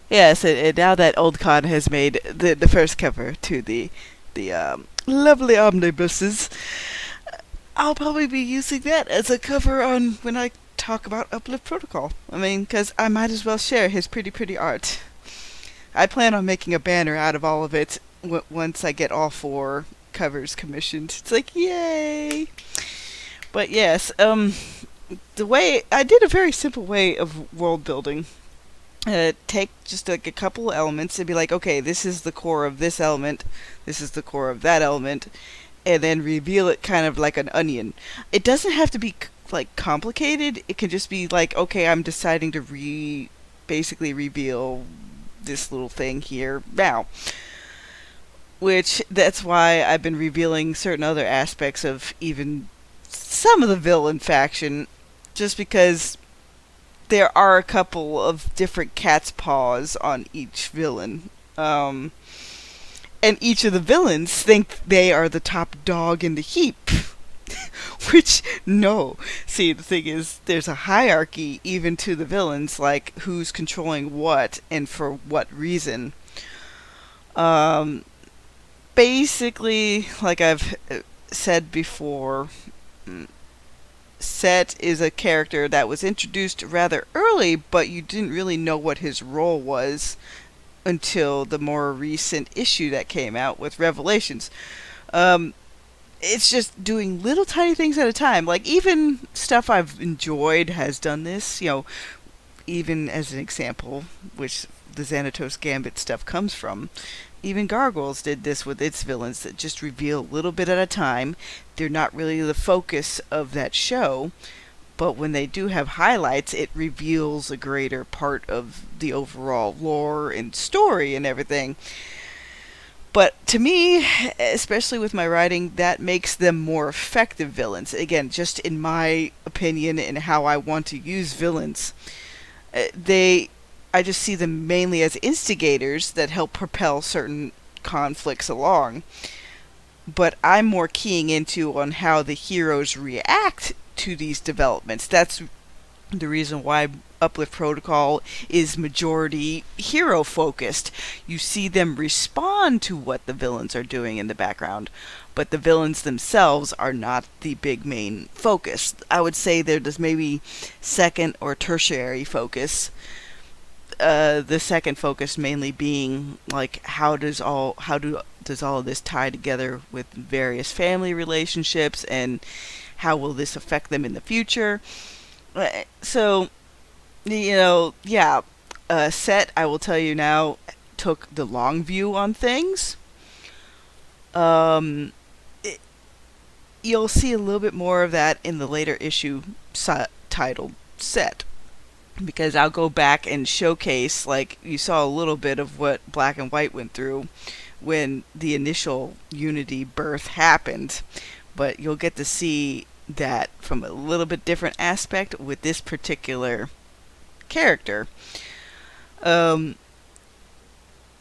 Yes, and now that Old Con has made the first cover to the lovely omnibuses, I'll probably be using that as a cover on when I talk about Uplift Protocol. I mean, because I might as well share his pretty art. I plan on making a banner out of all of it once I get all four covers commissioned. It's like, yay! But yes, the way I did a very simple way of world building. Take just like a couple elements and be like, okay, this is the core of this element, this is the core of that element, and then reveal it kind of like an onion. It doesn't have to be like complicated. It can just be like, okay, I'm deciding to basically reveal this little thing here now. Which that's why I've been revealing certain other aspects of even some of the villain faction, just because there are a couple of different cat's paws on each villain. And each of the villains think they are the top dog in the heap. Which, no. See, the thing is, there's a hierarchy even to the villains, like who's controlling what and for what reason. Um, Basically, like I've said before, Set is a character that was introduced rather early, but you didn't really know what his role was until the more recent issue that came out with Revelations. Um, it's just doing little tiny things at a time. Like, even stuff I've enjoyed has done this. Even as an example, which the Xanatos Gambit stuff comes from. Even Gargoyles did this with its villains that just reveal a little bit at a time. They're not really the focus of that show, but when they do have highlights, it reveals a greater part of the overall lore and story and everything. But to me, especially with my writing, that makes them more effective villains. Again, just in my opinion and how I want to use villains. They I just see them mainly as instigators that help propel certain conflicts along. But I'm more keying into on how the heroes react to these developments. That's the reason why Uplift Protocol is majority hero focused. You see them respond to what the villains are doing in the background, but the villains themselves are not the big main focus. I would say they're just maybe second or tertiary focus. The second focus mainly being like does all of this tie together with various family relationships, and how will this affect them in the future. So, yeah, Set, I will tell you now, took the long view on things. Um, it, you'll see a little bit more of that in the later issue titled Set, because I'll go back and showcase, like, you saw a little bit of what Black and White went through when the initial Unity birth happened, but you'll get to see that from a little bit different aspect with this particular character. Um,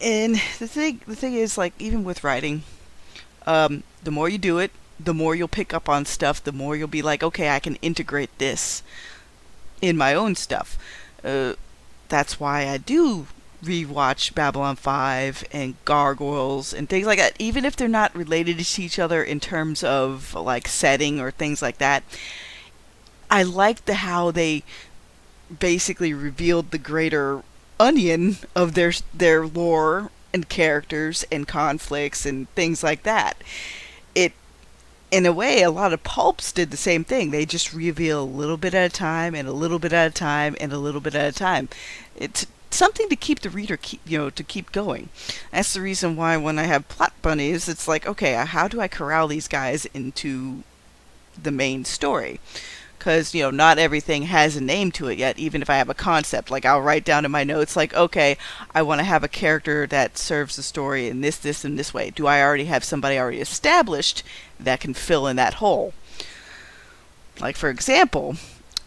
and the thing is, like, even with writing, the more you do it, the more you'll pick up on stuff, the more you'll be like, okay, I can integrate this in my own stuff. Uh, that's why I do rewatch Babylon 5 and Gargoyles and things like that, even if they're not related to each other in terms of like setting or things like that. I liked how they basically revealed the greater onion of their lore and characters and conflicts and things like that. It In a way, a lot of pulps did the same thing. They just reveal a little bit at a time, and a little bit at a time, and a little bit at a time. It's something to keep the reader, to keep going. That's the reason why when I have plot bunnies, it's like, okay, how do I corral these guys into the main story? Because, not everything has a name to it yet, even if I have a concept. Like, I'll write down in my notes, like, okay, I want to have a character that serves the story in this, and this way. Do I already have somebody already established that can fill in that hole? Like, for example,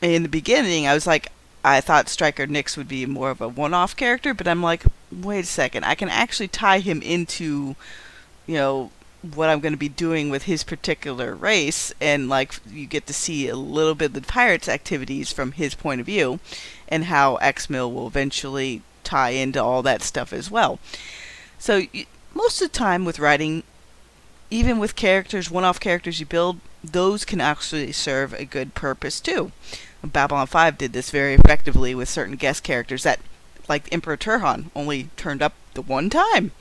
in the beginning, I was like, I thought Striker Nix would be more of a one-off character, but I'm like, wait a second, I can actually tie him into, you know, what I'm going to be doing with his particular race, and like you get to see a little bit of the pirates' activities from his point of view, and how X-Mill will eventually tie into all that stuff as well. So most of the time with writing, even with characters, one-off characters you build, those can actually serve a good purpose too. Babylon 5 did this very effectively with certain guest characters that, like Emperor Turhan, only turned up the one time.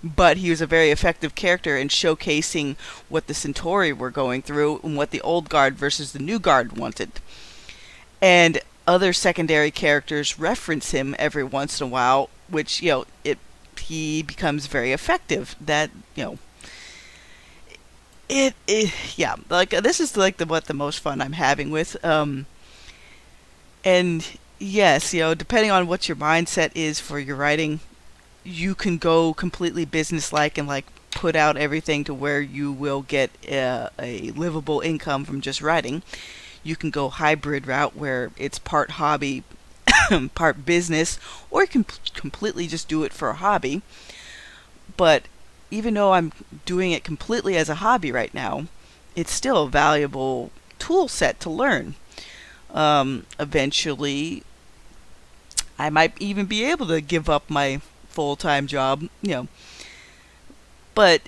But he was a very effective character in showcasing what the Centauri were going through and what the old guard versus the new guard wanted. And other secondary characters reference him every once in a while, which, he becomes very effective. That, yeah, like this is like what the most fun I'm having with, and yes, depending on what your mindset is for your writing, you can go completely business-like and like put out everything to where you will get a livable income from just writing. You can go hybrid route where it's part hobby, part business, or you can completely just do it for a hobby. But even though I'm doing it completely as a hobby right now, it's still a valuable tool set to learn. Eventually, I might even be able to give up my full-time job, But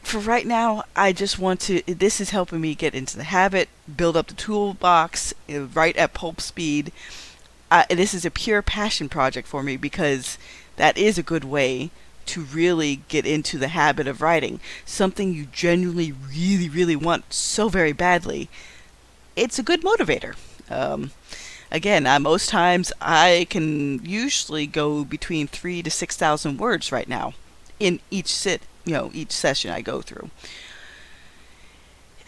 for right now, I just want to, this is helping me get into the habit, build up the toolbox, write at pulp speed. This is a pure passion project for me because that is a good way to really get into the habit of writing. Something you genuinely really, really want so very badly. It's a good motivator. Again, most times I can usually go between 3,000 to 6,000 words right now in each each session I go through.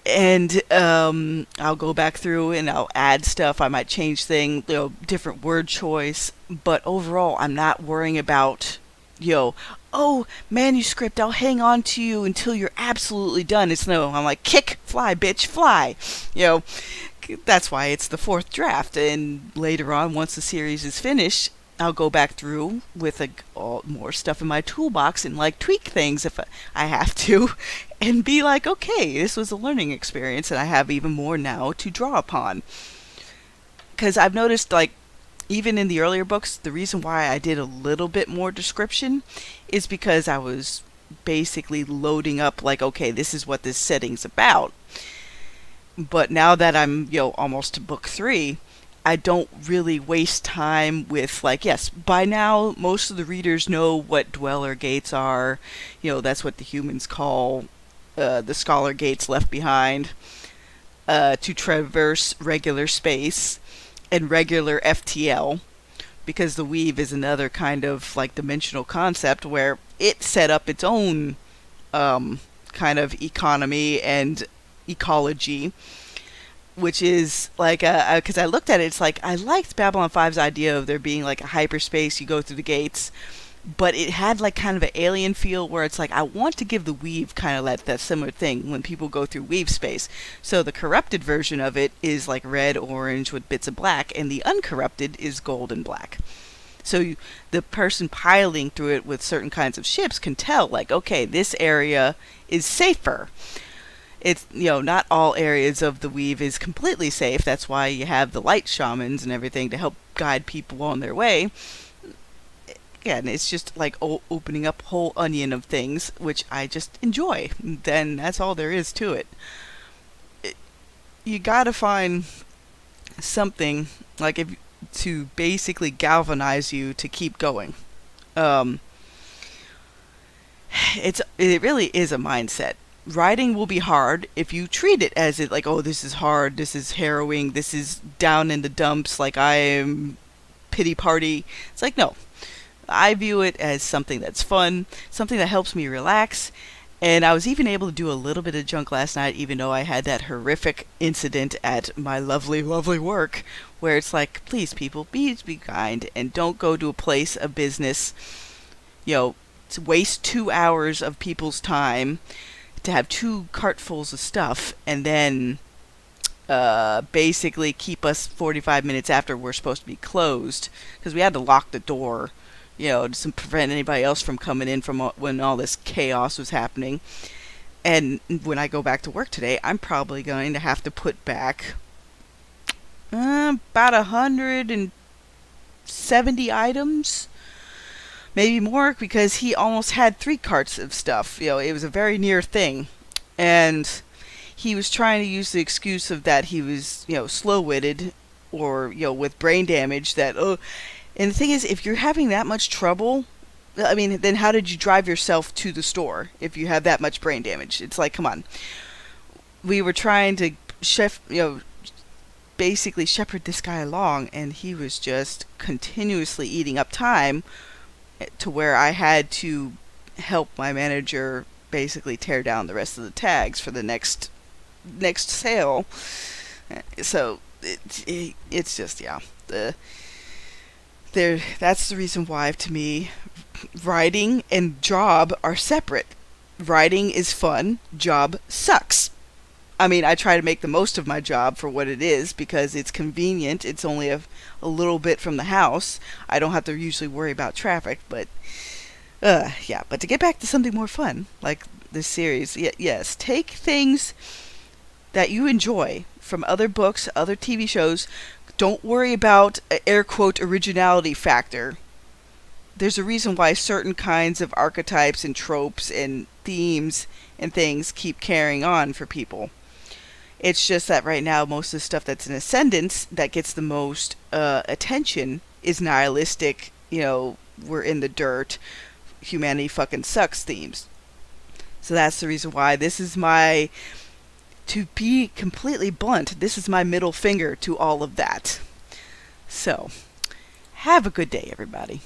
And I'll go back through and I'll add stuff. I might change things, different word choice. But overall, I'm not worrying about, oh, manuscript, I'll hang on to you until you're absolutely done. I'm like, kick, fly, bitch, fly. That's why it's the fourth draft. And later on, once the series is finished, I'll go back through with more stuff in my toolbox and like tweak things if I have to, and be like, okay, this was a learning experience, and I have even more now to draw upon. Because I've noticed, like, even in the earlier books, the reason why I did a little bit more description is because I was basically loading up, like, okay, this is what this setting's about. But now that I'm, almost to book 3, I don't really waste time with, like, yes, by now most of the readers know what dweller gates are. That's what the humans call the scholar gates left behind to traverse regular space and regular FTL, because the weave is another kind of like dimensional concept where it set up its own kind of economy and ecology, which is like, because I looked at it, it's like, I liked Babylon 5's idea of there being like a hyperspace, you go through the gates, but it had like kind of an alien feel where it's like, I want to give the weave kind of that similar thing when people go through weave space. So the corrupted version of it is like red, orange with bits of black, and the uncorrupted is gold and black. So the person piloting through it with certain kinds of ships can tell, like, okay, this area is safer. It's, not all areas of the weave is completely safe. That's why you have the light shamans and everything to help guide people on their way. Again, it's just like opening up a whole onion of things, which I just enjoy. Then that's all there is to it. You gotta find something like to basically galvanize you to keep going. It really is a mindset. Writing will be hard if you treat it as like, oh, this is hard, this is harrowing, this is down in the dumps, like I am pity party. It's like, no. I view it as something that's fun, something that helps me relax, and I was even able to do a little bit of junk last night, even though I had that horrific incident at my lovely, lovely work, where it's like, please people, be kind, and don't go to a place of business, to waste 2 hours of people's time, to have 2 cartfuls of stuff, and then basically keep us 45 minutes after we're supposed to be closed, because we had to lock the door, to prevent anybody else from coming in from when all this chaos was happening. And when I go back to work today, I'm probably going to have to put back about 170 items maybe more because he almost had 3 carts of stuff. It was a very near thing. And he was trying to use the excuse of that he was, slow-witted or, with brain damage that, oh, and the thing is, if you're having that much trouble, I mean, then how did you drive yourself to the store if you have that much brain damage? It's like, come on. We were trying to basically shepherd this guy along, and he was just continuously eating up time to where I had to help my manager basically tear down the rest of the tags for the next sale. So it's just, yeah, that's the reason why, to me, writing and job are separate. Writing is fun, job sucks. I mean, I try to make the most of my job for what it is because it's convenient. It's only a little bit from the house. I don't have to usually worry about traffic, but yeah. But to get back to something more fun, like this series, yes, take things that you enjoy from other books, other TV shows. Don't worry about air quote originality factor. There's a reason why certain kinds of archetypes and tropes and themes and things keep carrying on for people. It's just that right now, most of the stuff that's in ascendance that gets the most attention is nihilistic, we're in the dirt, humanity fucking sucks themes. So that's the reason why this is to be completely blunt, this is my middle finger to all of that. So, have a good day, everybody.